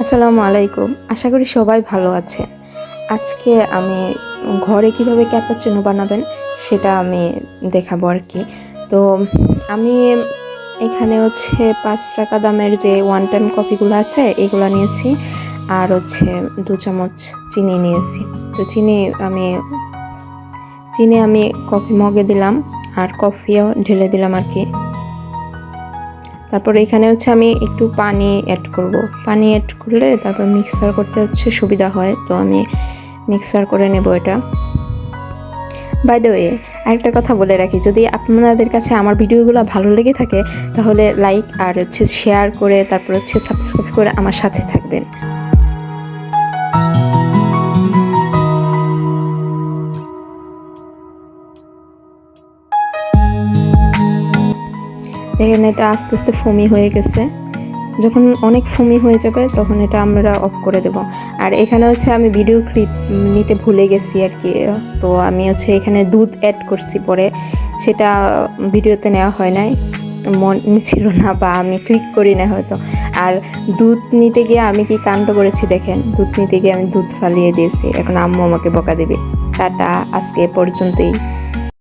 আসসালামু আলাইকুম। আশা করি সবাই ভালো আছেন। আজকে আমি ঘরে কিভাবে ক্যাপাচিনো বানাবেন সেটা আমি দেখাবো আর কি। তো আমি এখানে ৫ টাকা দামের যে ওয়ান টাইম কফিগুলো আছে এগুলো নিয়েছি, আর 2 চামচ চিনি নিয়েছি। তো চিনি আমি কফি মগে দিলাম, আর কফিও ঢেলে দিলাম আর কি। তারপর এখানে আমি একটু পানি অ্যাড করব। পানি অ্যাড করলে তারপর মিক্সার করতে সুবিধা হয়, তো আমি মিক্সার করে নেব এটা। বাই দ্য ওয়ে, আরেকটা কথা বলে রাখি, যদি আপনাদের কাছে আমার ভিডিওগুলো ভালো লেগে থাকে তাহলে লাইক আর শেয়ার করে তারপর সাবস্ক্রাইব করে আমার সাথে থাকবেন। দেখেন এটা আস্তে আস্তে ফোমি হয়ে গেছে। যখন অনেক ফোমি হয়ে যাবে তখন এটা আমরা অফ করে দেব। আর এখানে আমি ভিডিও ক্লিপ নিতে ভুলে গেছি আর কি। তো আমি এখানে দুধ অ্যাড করছি, পরে সেটা ভিডিওতে নেওয়া হয় নাই, মনে ছিল না বা আমি ক্লিক করি না হয়তো। আর দুধ নিতে গিয়ে আমি কি কাণ্ড করেছি দেখেন, দুধ নিতে গিয়ে আমি দুধ ফালিয়ে দিয়েছি। এখন আম্মু আমাকে বকা দেবে। টাটা, আজকে পর্যন্তই।